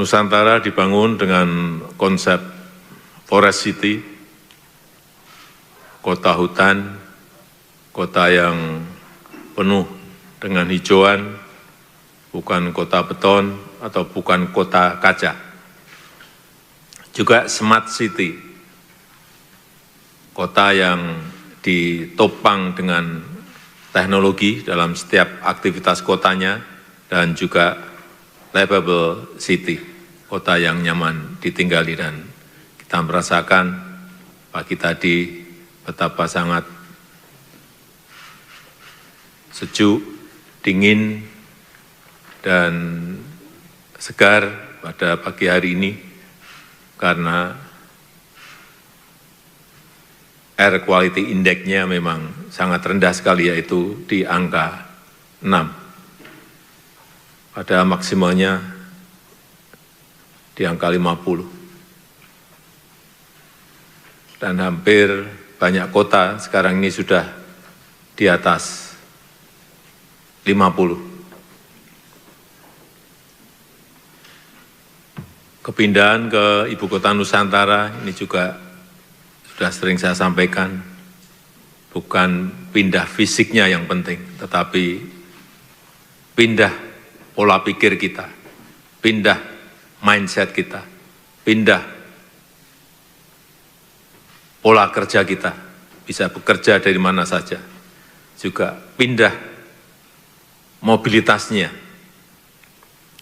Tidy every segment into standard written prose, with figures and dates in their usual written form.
Nusantara dibangun dengan konsep Forest City, kota hutan, kota yang penuh dengan hijauan, bukan kota beton atau bukan kota kaca. Juga Smart City, kota yang ditopang dengan teknologi dalam setiap aktivitas kotanya, dan juga livable city, kota yang nyaman ditinggali. Dan kita merasakan pagi tadi betapa sangat sejuk, dingin, dan segar pada pagi hari ini karena air quality index-nya memang sangat rendah sekali, yaitu di angka 6. Pada maksimalnya di angka 50. Dan hampir banyak kota sekarang ini sudah di atas 50. Kepindahan ke Ibu Kota Nusantara ini juga sudah sering saya sampaikan, bukan pindah fisiknya yang penting, tetapi pindah pola pikir kita, pindah mindset kita, pindah pola kerja kita, bisa bekerja dari mana saja, juga pindah mobilitasnya,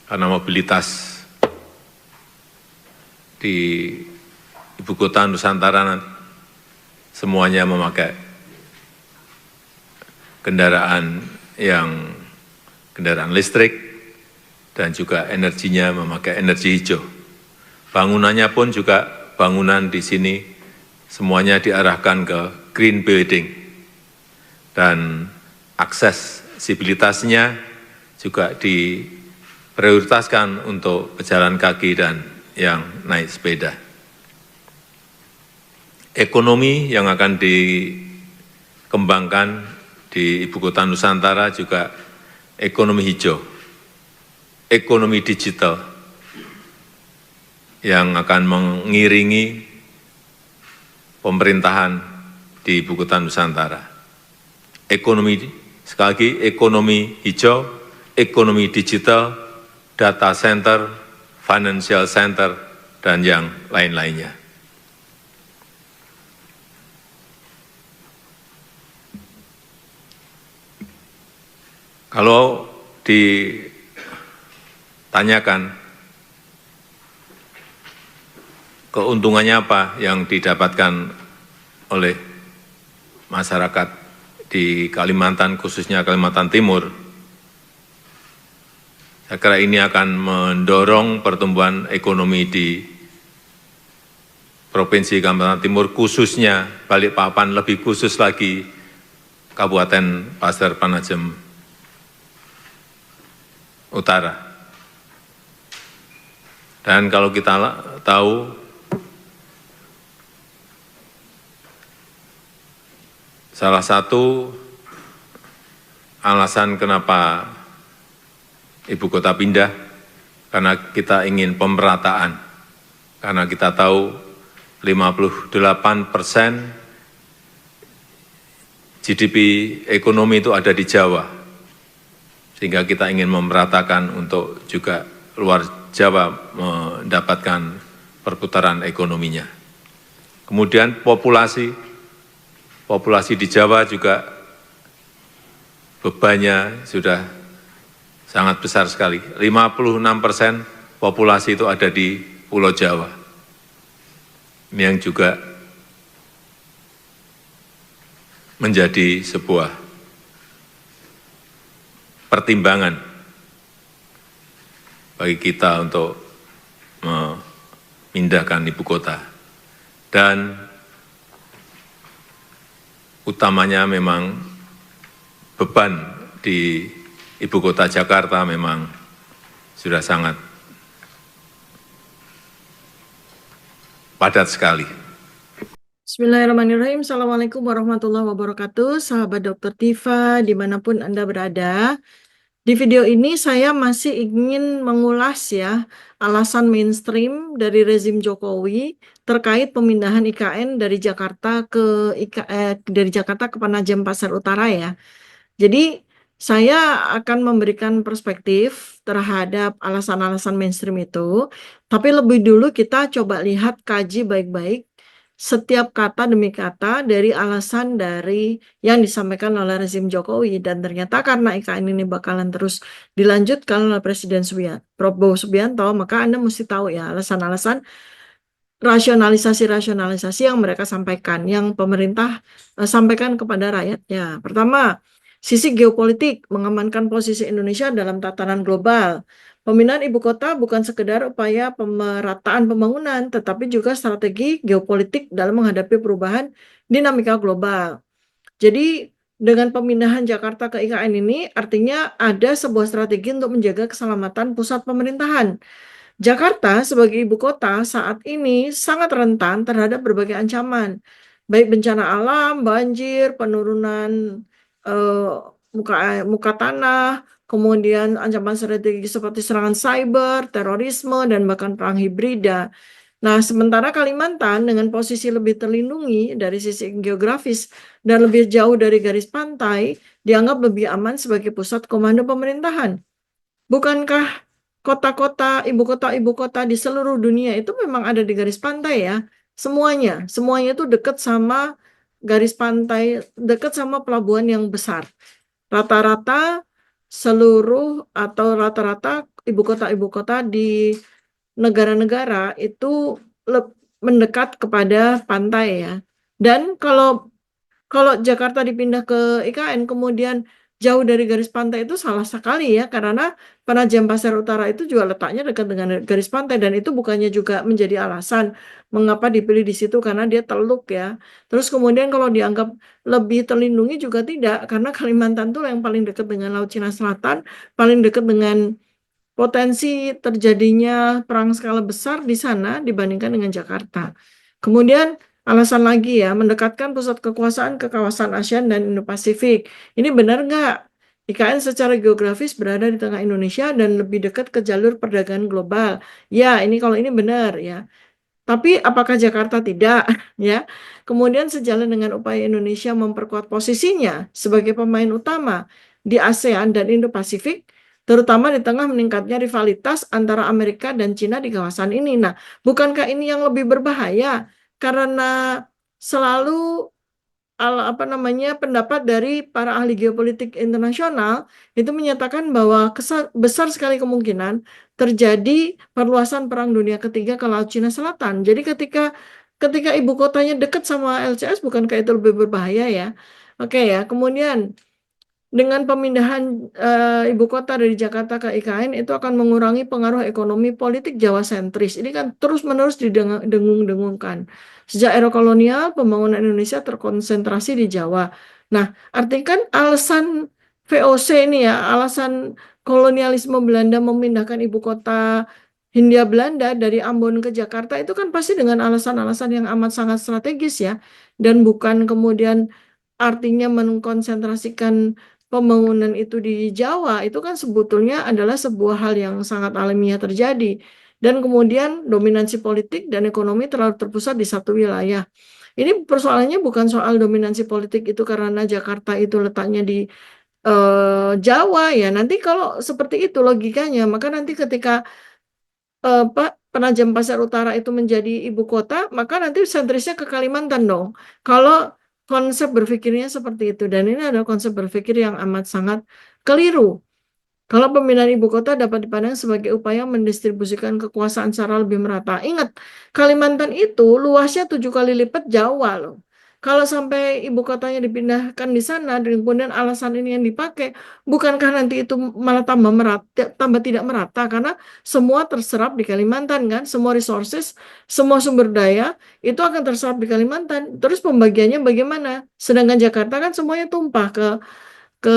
karena mobilitas di Ibu Kota Nusantara nanti semuanya memakai kendaraan listrik, dan juga energinya memakai energi hijau. Bangunannya pun juga bangunan di sini semuanya diarahkan ke green building, dan aksesibilitasnya juga diprioritaskan untuk pejalan kaki dan yang naik sepeda. Ekonomi yang akan dikembangkan di Ibu Kota Nusantara juga ekonomi hijau, ekonomi digital yang akan mengiringi pemerintahan di Ibu Kota Nusantara. Ekonomi, sekali lagi, ekonomi hijau, ekonomi digital, data center, financial center, dan yang lain-lainnya. Kalau ditanyakan keuntungannya apa yang didapatkan oleh masyarakat di Kalimantan, khususnya Kalimantan Timur, saya kira ini akan mendorong pertumbuhan ekonomi di Provinsi Kalimantan Timur, khususnya Balikpapan, lebih khusus lagi Kabupaten Pasir Panajam Utara. Dan kalau kita tahu, salah satu alasan kenapa ibu kota pindah, karena kita ingin pemerataan. Karena kita tahu 58% GDP ekonomi itu ada di Jawa. Sehingga kita ingin memeratakan untuk juga luar Jawa mendapatkan perputaran ekonominya. Kemudian populasi di Jawa juga bebannya sudah sangat besar sekali. 56% populasi itu ada di Pulau Jawa. Ini yang juga menjadi sebuah pertimbangan bagi kita untuk memindahkan ibu kota. Dan utamanya memang beban di ibu kota Jakarta memang sudah sangat padat sekali. Bismillahirrahmanirrahim. Assalamualaikum warahmatullahi wabarakatuh. Sahabat Dr. Tifa, dimanapun Anda berada. Di video ini saya masih ingin mengulas ya alasan mainstream dari rezim Jokowi terkait pemindahan IKN dari Jakarta dari Jakarta ke Penajam Pasir Utara ya. Jadi saya akan memberikan perspektif terhadap alasan-alasan mainstream itu, tapi lebih dulu kita coba lihat kaji baik-baik setiap kata demi kata dari alasan dari yang disampaikan oleh rezim Jokowi, dan ternyata karena IKN ini bakalan terus dilanjutkan oleh Presiden Prabowo Subianto, maka Anda mesti tahu ya alasan-alasan rasionalisasi-rasionalisasi yang mereka sampaikan, yang pemerintah sampaikan kepada rakyatnya. Pertama, sisi geopolitik mengamankan posisi Indonesia dalam tatanan global. Pemindahan ibu kota bukan sekedar upaya pemerataan pembangunan, tetapi juga strategi geopolitik dalam menghadapi perubahan dinamika global. Jadi, dengan pemindahan Jakarta ke IKN ini, artinya ada sebuah strategi untuk menjaga keselamatan pusat pemerintahan. Jakarta sebagai ibu kota saat ini sangat rentan terhadap berbagai ancaman, baik bencana alam, banjir, penurunan eh, muka tanah, kemudian ancaman strategis seperti serangan cyber, terorisme, dan bahkan perang hibrida. Nah, sementara Kalimantan dengan posisi lebih terlindungi dari sisi geografis dan lebih jauh dari garis pantai, dianggap lebih aman sebagai pusat komando pemerintahan. Bukankah ibu kota di seluruh dunia itu memang ada di garis pantai ya? Semuanya itu dekat sama garis pantai, dekat sama pelabuhan yang besar. Rata-rata seluruh atau rata-rata ibu kota di negara-negara itu mendekat kepada pantai ya. Dan kalau Jakarta dipindah ke IKN kemudian jauh dari garis pantai itu salah sekali ya, karena Penajam Pasir Utara itu juga letaknya dekat dengan garis pantai, dan itu bukannya juga menjadi alasan mengapa dipilih di situ karena dia teluk ya. Terus kemudian kalau dianggap lebih terlindungi juga tidak, karena Kalimantan tuh yang paling dekat dengan Laut Cina Selatan, paling dekat dengan potensi terjadinya perang skala besar di sana dibandingkan dengan Jakarta. Kemudian alasan lagi ya, mendekatkan pusat kekuasaan ke kawasan ASEAN dan Indo-Pasifik. Ini benar nggak? IKN secara geografis berada di tengah Indonesia dan lebih dekat ke jalur perdagangan global. Ya, kalau ini benar ya. Tapi apakah Jakarta tidak? Ya. Kemudian sejalan dengan upaya Indonesia memperkuat posisinya sebagai pemain utama di ASEAN dan Indo-Pasifik, terutama di tengah meningkatnya rivalitas antara Amerika dan Cina di kawasan ini. Nah, bukankah ini yang lebih berbahaya? Karena selalu pendapat dari para ahli geopolitik internasional itu menyatakan bahwa besar sekali kemungkinan terjadi perluasan Perang Dunia Ketiga ke Laut Cina Selatan. Jadi ketika ibu kotanya dekat sama LCS, bukankah itu lebih berbahaya ya? Oke ya. Kemudian dengan pemindahan ibu kota dari Jakarta ke IKN itu akan mengurangi pengaruh ekonomi politik Jawa sentris. Ini kan terus-menerus didengung-dengungkan. Sejak era kolonial, pembangunan Indonesia terkonsentrasi di Jawa. Nah, artinya kan alasan VOC ini ya, alasan kolonialisme Belanda memindahkan ibu kota Hindia Belanda dari Ambon ke Jakarta itu kan pasti dengan alasan-alasan yang amat sangat strategis ya, dan bukan kemudian artinya mengkonsentrasikan pembangunan itu di Jawa. Itu kan sebetulnya adalah sebuah hal yang sangat alamiah terjadi. Dan kemudian dominansi politik dan ekonomi terlalu terpusat di satu wilayah. Ini persoalannya bukan soal dominansi politik itu karena Jakarta itu letaknya di Jawa ya. Nanti kalau seperti itu logikanya, maka nanti ketika Penajam Pasir Utara itu menjadi ibu kota, maka nanti sentrisnya ke Kalimantan dong. Kalau konsep berpikirnya seperti itu, dan ini adalah konsep berpikir yang amat sangat keliru. Kalau pemindahan ibu kota dapat dipandang sebagai upaya mendistribusikan kekuasaan secara lebih merata. Ingat, Kalimantan itu luasnya 7 kali lipat Jawa loh. Kalau sampai ibu kotanya dipindahkan di sana, dan kemudian alasan ini yang dipakai, bukankah nanti itu malah tambah tidak merata, karena semua terserap di Kalimantan kan, semua resources, semua sumber daya itu akan terserap di Kalimantan. Terus pembagiannya bagaimana? Sedangkan Jakarta kan semuanya tumpah ke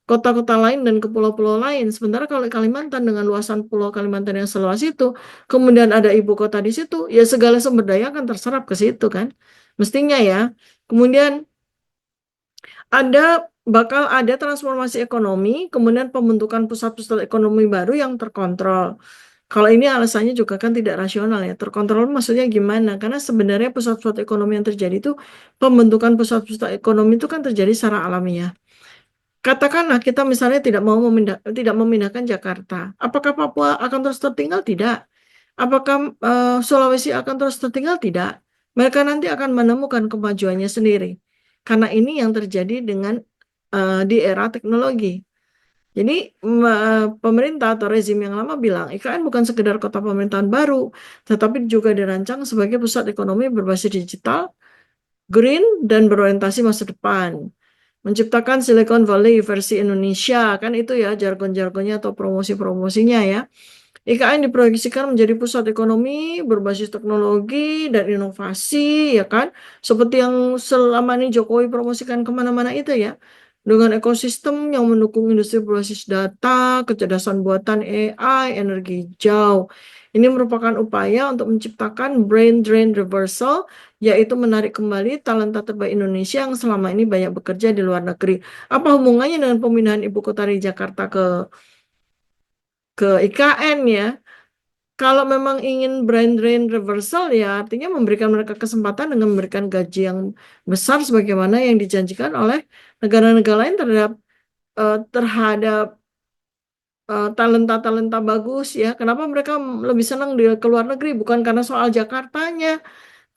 kota-kota lain dan ke pulau-pulau lain. Sementara kalau Kalimantan dengan luasan pulau Kalimantan yang seluas itu, kemudian ada ibu kota di situ, ya segala sumber daya akan terserap ke situ kan. Mestinya ya. Kemudian ada bakal ada transformasi ekonomi, kemudian pembentukan pusat-pusat ekonomi baru yang terkontrol. Kalau ini alasannya juga kan tidak rasional ya. Terkontrol maksudnya gimana? Karena sebenarnya pusat-pusat ekonomi yang terjadi itu, pembentukan pusat-pusat ekonomi itu kan terjadi secara alamiah. Katakanlah kita misalnya tidak memindahkan Jakarta. Apakah Papua akan terus tertinggal? Tidak. Apakah Sulawesi akan terus tertinggal? Tidak. Mereka nanti akan menemukan kemajuannya sendiri. Karena ini yang terjadi dengan di era teknologi. Jadi pemerintah atau rezim yang lama bilang IKN bukan sekedar kota pemerintahan baru, tetapi juga dirancang sebagai pusat ekonomi berbasis digital, green, dan berorientasi masa depan. Menciptakan Silicon Valley versi Indonesia, kan itu ya jargon-jargonnya atau promosi-promosinya ya. IKN diproyeksikan menjadi pusat ekonomi berbasis teknologi dan inovasi, ya kan? Seperti yang selama ini Jokowi promosikan kemana-mana itu ya. Dengan ekosistem yang mendukung industri berbasis data, kecerdasan buatan AI, energi hijau. Ini merupakan upaya untuk menciptakan brain drain reversal, yaitu menarik kembali talenta terbaik Indonesia yang selama ini banyak bekerja di luar negeri. Apa hubungannya dengan pemindahan ibu kota dari Jakarta ke IKN ya? Kalau memang ingin brain drain reversal ya artinya memberikan mereka kesempatan dengan memberikan gaji yang besar sebagaimana yang dijanjikan oleh negara-negara lain terhadap talenta-talenta bagus ya. Kenapa mereka lebih senang di luar negeri? Bukan karena soal Jakartanya,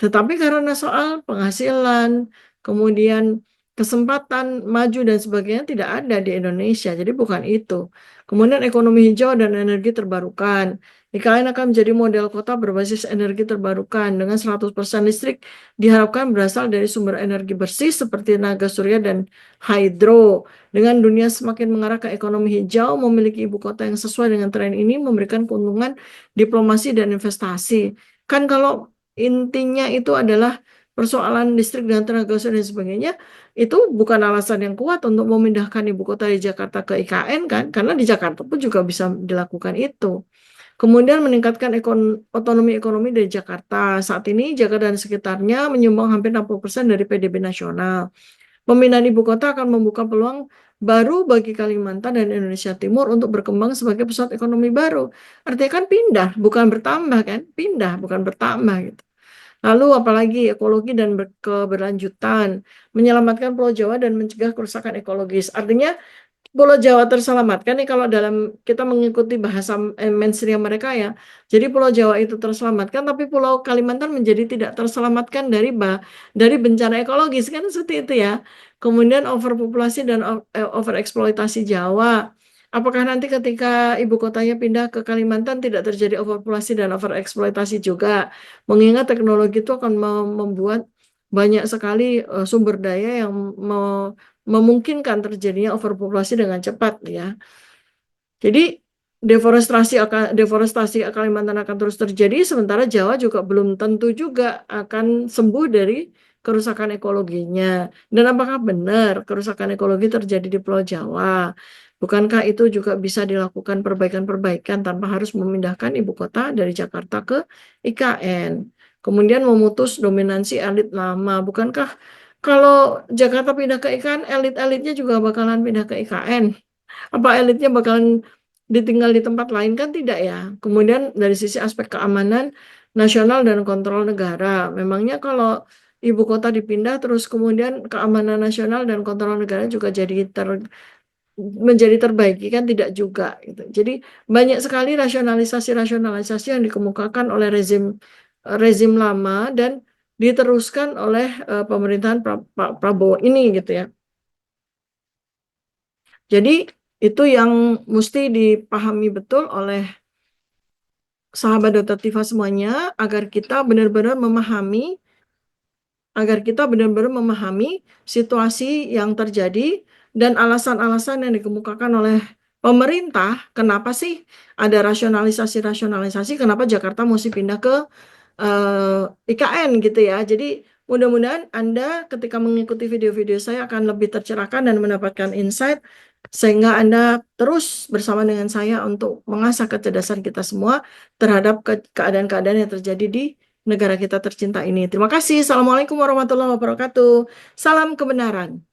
tetapi karena soal penghasilan, kemudian kesempatan maju dan sebagainya tidak ada di Indonesia. Jadi bukan itu. Kemudian ekonomi hijau dan energi terbarukan. IKN akan menjadi model kota berbasis energi terbarukan dengan 100% listrik diharapkan berasal dari sumber energi bersih seperti tenaga surya dan hidro. Dengan dunia semakin mengarah ke ekonomi hijau, memiliki ibu kota yang sesuai dengan tren ini memberikan keuntungan diplomasi dan investasi. Kan kalau intinya itu adalah persoalan listrik dan tenaga surya dan sebagainya, itu bukan alasan yang kuat untuk memindahkan ibu kota di Jakarta ke IKN kan, karena di Jakarta pun juga bisa dilakukan itu. Kemudian meningkatkan otonomi ekonomi dari Jakarta. Saat ini Jakarta dan sekitarnya menyumbang hampir 60% dari PDB nasional. Pemindahan ibu kota akan membuka peluang baru bagi Kalimantan dan Indonesia Timur untuk berkembang sebagai pusat ekonomi baru. Artinya kan pindah, bukan bertambah kan? Pindah, bukan bertambah gitu. Lalu apalagi ekologi dan keberlanjutan, menyelamatkan Pulau Jawa dan mencegah kerusakan ekologis. Artinya Pulau Jawa terselamatkan nih kalau dalam kita mengikuti bahasa mainstream mereka ya. Jadi Pulau Jawa itu terselamatkan, tapi Pulau Kalimantan menjadi tidak terselamatkan dari bencana ekologis kan seperti itu ya. Kemudian overpopulasi dan overeksploitasi Jawa. Apakah nanti ketika ibu kotanya pindah ke Kalimantan tidak terjadi overpopulasi dan overeksploitasi juga? Mengingat teknologi itu akan membuat banyak sekali sumber daya yang memungkinkan terjadinya overpopulasi dengan cepat ya. Jadi deforestasi Kalimantan akan terus terjadi sementara Jawa juga belum tentu juga akan sembuh dari kerusakan ekologinya. Dan apakah benar kerusakan ekologi terjadi di Pulau Jawa? Bukankah itu juga bisa dilakukan perbaikan-perbaikan tanpa harus memindahkan ibu kota dari Jakarta ke IKN? Kemudian memutus dominansi elit lama. Bukankah kalau Jakarta pindah ke IKN, elit-elitnya juga bakalan pindah ke IKN? Apa elitnya bakalan ditinggal di tempat lain? Kan tidak ya. Kemudian dari sisi aspek keamanan nasional dan kontrol negara. Memangnya kalau ibu kota dipindah terus kemudian keamanan nasional dan kontrol negara juga menjadi terbaiki kan tidak juga gitu. Jadi banyak sekali rasionalisasi yang dikemukakan oleh rezim lama dan diteruskan oleh pemerintahan Pak Prabowo ini gitu ya. Jadi itu yang mesti dipahami betul oleh sahabat Dr. Tifa semuanya agar kita benar-benar memahami situasi yang terjadi dan alasan-alasan yang dikemukakan oleh pemerintah, kenapa sih ada rasionalisasi, kenapa Jakarta mesti pindah ke IKN gitu ya. Jadi mudah-mudahan Anda ketika mengikuti video-video saya akan lebih tercerahkan dan mendapatkan insight sehingga Anda terus bersama dengan saya untuk mengasah kecerdasan kita semua terhadap keadaan-keadaan yang terjadi di negara kita tercinta ini. Terima kasih. Assalamualaikum warahmatullahi wabarakatuh. Salam kebenaran.